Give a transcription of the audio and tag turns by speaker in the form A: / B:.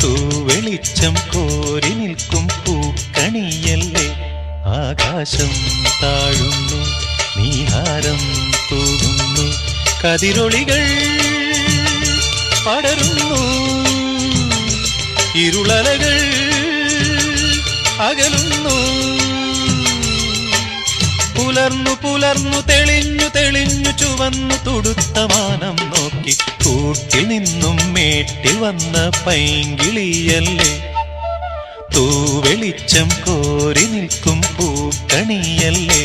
A: തൂവെളിച്ചം കോരി നിൽക്കും പൂക്കണിയല്ലേ. ആകാശം താഴുന്നു, നീഹാരം തൂകുന്നു, കതിരൊളികൾ പടരുന്നു, ഇരുളലകൾ അകലുന്നു. പുലർന്നു പുലർന്നു തെളിഞ്ഞു തെളിഞ്ഞു ചുവന്നു തുടുത്ത മാനം നോക്കി കൂട്ടിൽ നിന്നും മേട്ടിൽ വന്ന പൈങ്കിളിയല്ലേ. തൂവെളിച്ചം കോരി നിൽക്കും പൂക്കണിയല്ലേ.